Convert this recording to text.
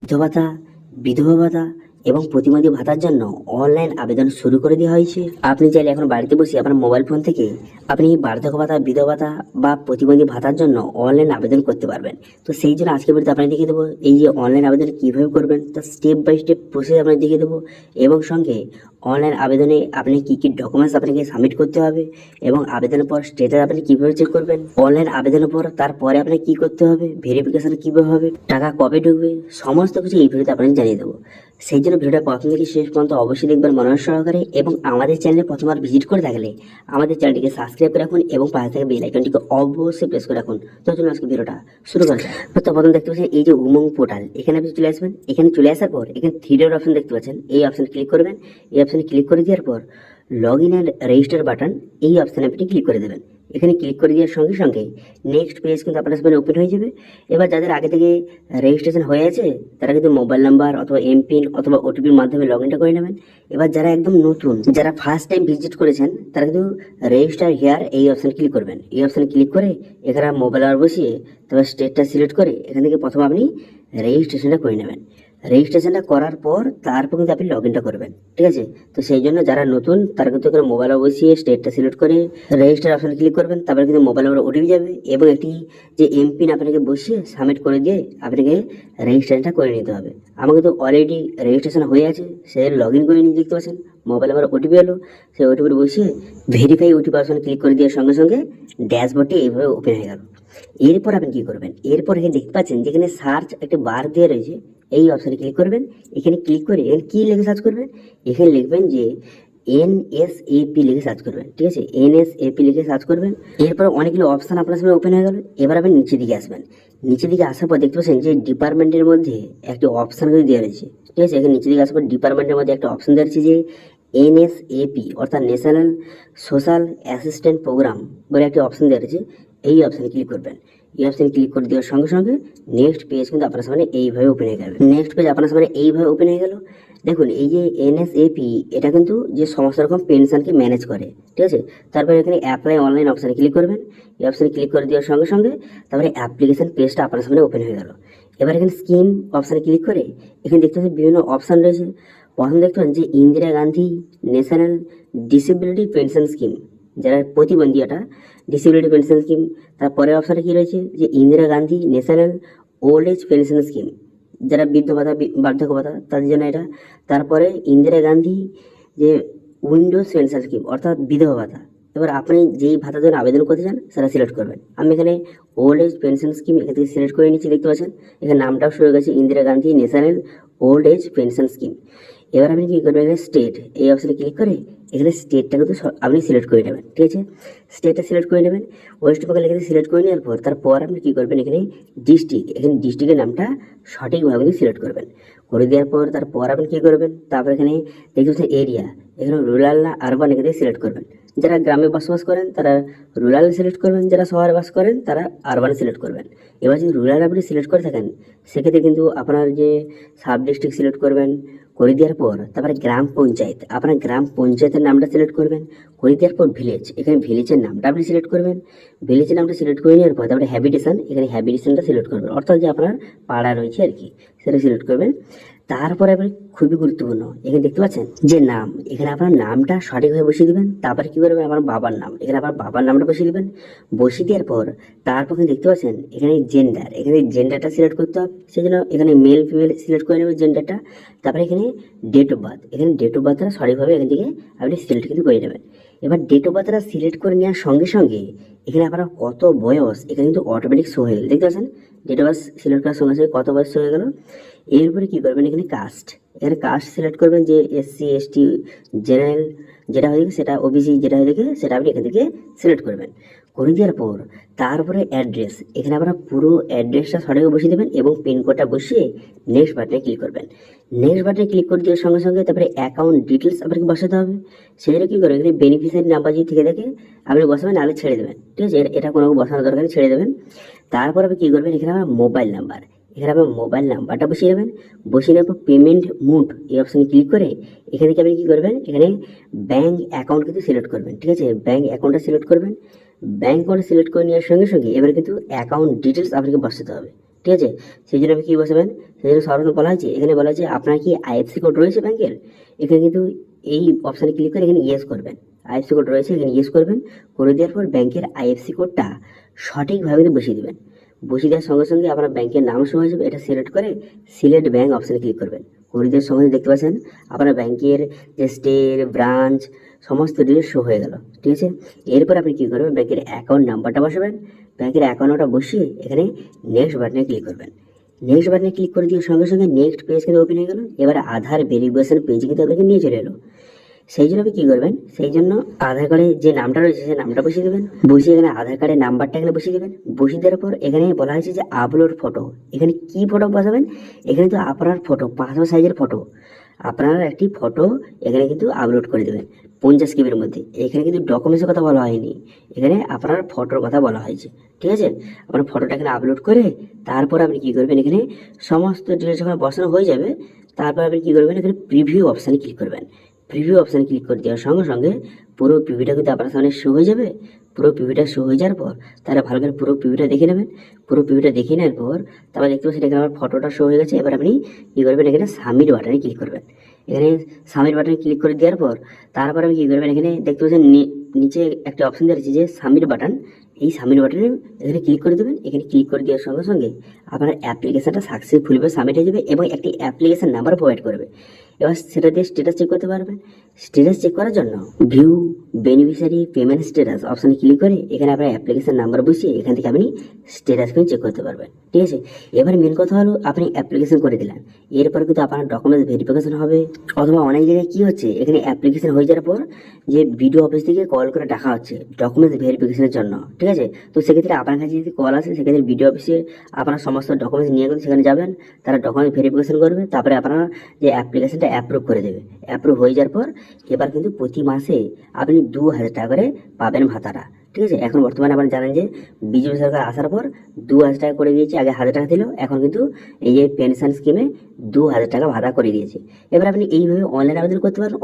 বৃদ্ধ ভাতা, বিধবা ভাতা এবং প্রতিবন্ধী ভাতার জন্য অনলাইন আবেদন শুরু করে দেওয়া হয়েছে। আপনি চাইলে এখন বাড়িতে বসে আপনার মোবাইল ফোন থেকে আপনি বার্ধক্য ভাতা, বিধবা ভাতা বা প্রতিবন্ধী ভাতার জন্য অনলাইন আবেদন করতে পারবেন। তো সেই জন্য আজকে ভিডিওতে আপনাকে দেখিয়ে দেবো এই যে অনলাইন আবেদন কীভাবে করবেন, তার স্টেপ বাই স্টেপ প্রসেস আপনাকে দেখিয়ে দেবো এবং সঙ্গে অনলাইন আবেদনে আপনি কী কী ডকুমেন্টস আপনাকে সাবমিট করতে হবে এবং আবেদনের পর স্টেটাস আপনি কীভাবে চেক করবেন, অনলাইন আবেদনের পর তারপরে আপনাকে কী করতে হবে, ভেরিফিকেশন কীভাবে হবে, টাকা কবে ঢুকবে, সমস্ত কিছু এই ভিডিওতে আপনাকে জানিয়ে দেবো। সেই জন্য ভিডিওটা প্রথম থেকে শেষ পর্যন্ত অবশ্যই দেখবেন মনোযোগ সহকারে এবং আমাদের চ্যানেলে প্রথমবার ভিজিট করে থাকলে আমাদের চ্যানেলটিকে সাবস্ক্রাইব করে রাখুন এবং পাশে থাকা বেল আইকনটিকে অবশ্যই প্রেস করে রাখুন। তো চলুন আজকে ভিডিওটা শুরু করা যাক। তো প্রথম দেখতে পাচ্ছেন এই যে উমঙ্গ পোর্টাল, এখানে আপনি চলে আসবেন। এখানে চলে আসার পর এখানে থ্রি ডট অপশন দেখতে পাচ্ছেন, এই অপশনে ক্লিক করবেন। এই অপশনে ক্লিক করে দেওয়ার পর log in and register button, এই অপশনে আপনি ক্লিক করে দেবেন। এখানে ক্লিক করে দেওয়ার সঙ্গে সঙ্গে নেক্সট পেজ কিন্তু আপনার সামনে ওপেন হয়ে যাবে। এবার যাদের আগে থেকে রেজিস্ট্রেশন হয়ে আছে তারা কিন্তু মোবাইল নাম্বার অথবা এমপিন অথবা ওটিপির মাধ্যমে লগ ইনটা করে নেবেন। এবার যারা একদম নতুন, যারা ফার্স্ট টাইম ভিজিট করেছেন তারা কিন্তু রেজিস্টার হেয়ার এই অপশানে ক্লিক করবেন। এই অপশানে ক্লিক করে এখানে মোবাইল নাম্বার বসিয়ে তারপর স্টেটটা সিলেক্ট করে এখান থেকে প্রথমে আপনি রেজিস্ট্রেশনটা করে নেবেন। রেজিস্ট্রেশনটা করার পর তারপর কিন্তু আপনি লগ ইনটা করবেন, ঠিক আছে? তো সেই জন্য যারা নতুন তারা কিন্তু এখানে মোবাইল বসিয়ে স্টেটটা সিলেক্ট করে রেজিস্টার অপশানে ক্লিক করবেন। তারপরে কিন্তু মোবাইল নাম্বার ওটিপি যাবে এবং একটি যে এমপিন আপনাকে বসিয়ে সাবমিট করে দিয়ে আপনাকে রেজিস্ট্রেশনটা করে নিতে হবে। আমার কিন্তু অলরেডি রেজিস্ট্রেশন হয়ে আছে, সে লগ ইন করে নিয়ে দেখতে পাচ্ছেন মোবাইল নাম্বার ওটিপি এলো। সেই ওটিপি বসিয়ে ভেরিফাই ওটিপি অপশানে ক্লিক করে দেওয়ার সঙ্গে সঙ্গে ড্যাশবোর্ডটি এইভাবে ওপেন হয়ে গেল। এরপর আপনি কী করবেন, এরপর এখানে দেখতে পাচ্ছেন যেখানে সার্চ একটা বার দেওয়া রয়েছে, এই অপশানে ক্লিক করবেন। এখানে ক্লিক করে এখানে কী লিখে সার্চ করবেন, এখানে লিখবেন যে এনএসএপি লিখে সার্চ করবেন, ঠিক আছে? এনএসএপি লিখে সার্চ করবেন। এরপর অনেকগুলো অপশান আপনার সামনে ওপেন হয়ে গেল। এবার আপনি নিচের দিকে আসবেন। নিচের দিকে আসার পর দেখতে পাচ্ছেন যে ডিপার্টমেন্টের মধ্যে একটি অপশান করে দেওয়া রয়েছে, ঠিক আছে? এখানে নিচের দিকে আসার পর ডিপার্টমেন্টের মধ্যে একটা অপশান দেওয়া রয়েছে যে এনএসএপি অর্থাৎ ন্যাশনাল সোশ্যাল অ্যাসিস্ট্যান্ট প্রোগ্রাম বলে একটি অপশান দেওয়া রয়েছে। এই অপশানে ক্লিক করবেন। এই অপশানে ক্লিক করে দেওয়ার সঙ্গে সঙ্গে নেক্সট পেজ কিন্তু আপনার সামনে এইভাবে ওপেন হয়ে গেল। নেক্সট পেজ আপনার সামনে এইভাবে ওপেন হয়ে গেল। দেখুন এই যে এনএসএপি, এটা কিন্তু যে সমস্ত রকম পেনশনকে ম্যানেজ করে, ঠিক আছে? তারপরে এখানে অ্যাপ্লাই অনলাইন অপশানে ক্লিক করবেন। এই অপশানে ক্লিক করে দেওয়ার সঙ্গে সঙ্গে তারপরে অ্যাপ্লিকেশন পেজটা আপনার সামনে ওপেন হয়ে গেল। এবার এখানে স্কিম অপশানে ক্লিক করে এখানে দেখতে পাচ্ছেন বিভিন্ন অপশান রয়েছে। প্রথম দেখতে পাচ্ছেন যে Indira Gandhi national disability pension scheme, যারা প্রতিবন্ধী, এটা ডিসেবিলিটি পেনশন স্কিম। তারপরের অপশানে কী রয়েছে যে Indira Gandhi national old age pension scheme, যারা বৃদ্ধ ভাতা, বার্ধক্য ভাতা তাদের জন্য এটা। তারপরে ইন্দিরা গান্ধী যে উইন্ডোজ পেনশন স্কিম অর্থাৎ বিধবা ভাতা। এবার আপনি যেই ভাতার জন্য আবেদন করতে চান সেটা সিলেক্ট করবেন। আমি এখানে ওল্ড এজ পেনশন স্কিম এখান থেকে সিলেক্ট করে নিচ্ছি, দেখতে পাচ্ছেন এখানে নামটাও শুরু হয়ে গেছে Indira Gandhi national old age pension scheme. এবার আপনি কী করবেন, এখানে স্টেট এই অপশানে ক্লিক করে এখানে স্টেটটা কিন্তু আপনি সিলেক্ট করে নেবেন, ঠিক আছে? স্টেটটা সিলেক্ট করে নেবেন। ওয়েস্ট বেঙ্গল এখানে সিলেক্ট করে নেওয়ার পর তারপর আপনি কী করবেন, এখানে ডিস্ট্রিক্ট, এখানে ডিস্ট্রিক্টের নামটা সঠিকভাবে কিন্তু সিলেক্ট করবেন। করে দেওয়ার পর তারপর আপনি কী করবেন, তারপর এখানে দেখতে পাচ্ছেন এরিয়া, এখানে রুরাল না আরবান এখানে সিলেক্ট করবেন। যারা গ্রামে বসবাস করেন তারা রুরাল সিলেক্ট করবেন, যারা শহরে বাস করেন তারা আরবান সিলেক্ট করবেন। এবার যদি রুরাল আপনি সিলেক্ট করে থাকেন সেক্ষেত্রে কিন্তু আপনার যে সাব ডিস্ট্রিক্ট সিলেক্ট করবেন। করে দেওয়ার পর তারপরে গ্রাম পঞ্চায়েত, আপনার গ্রাম পঞ্চায়েতের নামটা সিলেক্ট করবেন। করে দেওয়ার পর ভিলেজ, এখানে ভিলেজের নামটা আপনি সিলেক্ট করবেন। ভিলেজের নামটা সিলেক্ট করে নেওয়ার পর তারপরে হ্যাবিটেশন, এখানে হ্যাবিটেশনটা সিলেক্ট করবেন, অর্থাৎ যে আপনার পাড়া রয়েছে আর কি সেটা সিলেক্ট করবেন। তারপরে আপনি খুবই গুরুত্বপূর্ণ এখানে দেখতে পাচ্ছেন যে নাম, এখানে আপনার নামটা সঠিকভাবে বসিয়ে দেবেন। তারপরে কী করবেন, আমার বাবার নাম, এখানে আপনার বাবার নামটা বসিয়ে দেবেন। বসিয়ে দেওয়ার পর তারপর দেখতে পাচ্ছেন এখানে জেন্ডার, এখানে জেন্ডারটা সিলেক্ট করতে হবে। সেই জন্য এখানে মেল ফিমেল সিলেক্ট করে নেবেন জেন্ডারটা। তারপরে এখানে ডেট অফ বার্থ, এখানে ডেট অফ বার্থটা সঠিকভাবে এখান থেকে আপনি সিলেক্ট কিন্তু করে নেবেন। এবার ডেট অফ বার্থটা সিলেক্ট করে নেওয়ার সঙ্গে সঙ্গে এখানে আপনার কত বয়স এখানে কিন্তু অটোমেটিক শো হয়ে গেল, দেখতে পাচ্ছেন ডেট অফ বার্থ সিলেক্ট করার সঙ্গে সঙ্গে কত বয়স হয়ে গেল। এরপরে কী করবেন, এখানে কাস্ট, এখানে কাস্ট সিলেক্ট করবেন যে এসসি এসটি জেনারেল যেটা হয়ে গেছে সেটা, ওবিসি যেটা হয়ে গেছে সেটা আপনি এখান থেকে সিলেক্ট করবেন। করে দেওয়ার পর তারপরে অ্যাড্রেস, এখানে আপনারা পুরো অ্যাড্রেসটা সঠিকভাবে বসিয়ে দেবেন এবং পিনকোডটা বসিয়ে নেক্সট বাটনে ক্লিক করবেন। নেক্সট বাটনে ক্লিক করে দেওয়ার সঙ্গে সঙ্গে তারপরে অ্যাকাউন্ট ডিটেলস আপনাকে বসাতে হবে। সেটা কী করবেন, এখানে বেনিফিশিয়ারি নাম্বার যদি থেকে থাকে আপনি বসাবেন, নাহলে ছেড়ে দেবেন, ঠিক আছে? এটা কোনো বসানোর দরকার নেই, ছেড়ে দেবেন। তারপর আপনি কী করবেন, এখানে আমার মোবাইল নাম্বার, এখানে আপনার মোবাইল নাম্বারটা বসিয়ে দেবেন। বসিয়ে নেওয়ার পর পেমেন্ট মুড এই অপশানে ক্লিক করে এখানে কি আপনি কী করবেন, এখানে ব্যাঙ্ক অ্যাকাউন্ট কিন্তু সিলেক্ট করবেন, ঠিক আছে? ব্যাঙ্ক অ্যাকাউন্টটা সিলেক্ট করবেন। ব্যাঙ্ক অ্যাকাউন্ট সিলেক্ট করে নেওয়ার সঙ্গে সঙ্গে এবার কিন্তু অ্যাকাউন্ট ডিটেলস আপনাকে বসাতে হবে। ঠিক আছে। সেই জন্য আপনি কী বসাবেন, সেই জন্য সর্বপ্রথম বলা হয়েছে, এখানে বলা হয়েছে আপনার কি আইএফসি কোড রয়েছে ব্যাংকের, এখানে কিন্তু এই অপশানে ক্লিক করে এখানে ইয়েস করবেন। আইএফসি কোড রয়েছে এখানে ইয়েস করবেন, করে দেওয়ার পর ব্যাংকের আইএফসি কোডটা সঠিকভাবে কিন্তু বসিয়ে দেবেন। বসিয়ে দেওয়ার সঙ্গে সঙ্গে আপনার ব্যাংকের নাম শো হয়ে যাবে, এটা সিলেক্ট করে সিলেক্ট ব্যাংক অপশানে ক্লিক করবেন। করে দেওয়ার সঙ্গে দেখতে পাচ্ছেন আপনার ব্যাংকের যে স্টেট, ব্রাঞ্চ সমস্ত ডিটেলস শো হয়ে গেল। ঠিক আছে, এরপর আপনি কী করবেন, ব্যাংকের অ্যাকাউন্ট নাম্বারটা বসাবেন। ব্যাংকের অ্যাকাউন্টটা বসিয়ে এখানে নেক্সট বাটনে ক্লিক করবেন। নেক্সট বাটনে ক্লিক করে দিয়ে সঙ্গে সঙ্গে নেক্সট পেজ কিন্তু ওপেন হয়ে গেল। এবার আধার ভেরিফিকেশন পেজ কিন্তু আপনাকে নিয়ে চলে এলো। সেই জন্য আপনি কী করবেন, সেই জন্য আধার কার্ডে যে নামটা রয়েছে সেই নামটা বসিয়ে দেবেন। বসিয়ে এখানে আধার কার্ডের নাম্বারটা এখানে বসিয়ে দেবেন। বসিয়ে দেওয়ার পর এখানে বলা হয়েছে যে আপলোড ফটো, এখানে কি ফটো বসাবেন, এখানে তো আপনার ফটো, পাসপোর্ট সাইজের ফটো, আপনার একটি ফটো এখানে কিন্তু আপলোড করে দেবেন 50 কেবির মধ্যে। এখানে কিন্তু ডকুমেন্টসের কথা বলা হয়নি, এখানে আপনার ফটোর কথা বলা হয়েছে। ঠিক আছে, আপনার ফটোটা এখানে আপলোড করে তারপর আপনি কী করবেন, এখানে সমস্ত ডিটেলস যখন বসানো হয়ে যাবে তারপর আপনি কী করবেন, এখানে প্রিভিউ অপশানে ক্লিক করবেন। প্রিভিউ অপশানে ক্লিক করে দেওয়ার সঙ্গে সঙ্গে পুরো পিভিটা কিন্তু আপনার সামনে শো হয়ে যাবে। পুরো পিভিটা শো হয়ে যাওয়ার পর তারা ভালো করে পুরো পিভিটা দেখে নেবেন। পুরো পিভিটা দেখে নেওয়ার পর তারপর দেখতে পাচ্ছেন এখানে আমার ফটোটা শো হয়ে গেছে। এবার আপনি কী করবেন, এখানে সাবমিট বাটনে ক্লিক করবেন। এখানে সাবমিট বাটনে ক্লিক করে দেওয়ার পর তারপর আপনি কী করবেন, এখানে দেখতে পাচ্ছেন নিচে একটা অপশান দেওয়া আছে যে সাবমিট বাটন, এই সাবমিট বাটনে এখানে ক্লিক করে দেবেন। এখানে ক্লিক করে দেওয়ার সঙ্গে সঙ্গে আপনার অ্যাপ্লিকেশানটা সাকসেসফুলভাবে সাবমিট হয়ে যাবে এবং একটি অ্যাপ্লিকেশান নাম্বার প্রোভাইড করবে। এবার সেটা দিয়ে স্ট্যাটাস চেক করতে পারবেন। স্ট্যাটাস চেক করার জন্য ভিউ বেনিফিশিয়ারি পেমেন্ট স্ট্যাটাস অপশানে ক্লিক করে এখানে আপনার অ্যাপ্লিকেশন নাম্বার বসিয়ে এখান থেকে আপনি স্ট্যাটাস কিন্তু চেক করতে পারবেন। ঠিক আছে, এবার মেন কথা হলো আপনি অ্যাপ্লিকেশন করে দিলেন, এরপর কিন্তু আপনার ডকুমেন্টস ভেরিফিকেশন হবে। অথবা অনেক জায়গায় কী হচ্ছে, এখানে অ্যাপ্লিকেশন হয়ে যাওয়ার পর যে ভিডিও অফিস থেকে কল করে ডাকা হচ্ছে ডকুমেন্টস ভেরিফিকেশনের জন্য। ঠিক আছে, তো সেক্ষেত্রে আপনার কাছে যদি কল আসে সেক্ষেত্রে ভিডিও অফিসে আপনার সমস্ত ডকুমেন্টস নিয়ে গেলে সেখানে যাবেন, তারা ডকুমেন্ট ভেরিফিকেশন করবে, তারপরে আপনার যে অ্যাপ্লিকেশনটা অ্যাপ্রুভ করে দেবে। অ্যাপ্রুভ হয়ে যাওয়ার পর এবার কিন্তু প্রতি মাসে আপনি 2000 টাকা করে পাবেন ভাতাটা। ঠিক আছে, এখন বর্তমানে আপনারা জানেন যে বিজেপি সরকার আসার পর 2000 টাকা করে দিয়েছে, আগে 1000 টাকা দিল, এখন কিন্তু এই যে পেনশন স্কিমে 2000 টাকা ভাতা করে দিয়েছে। এবার আপনি এইভাবে অনলাইন আবেদন করতে পারেন।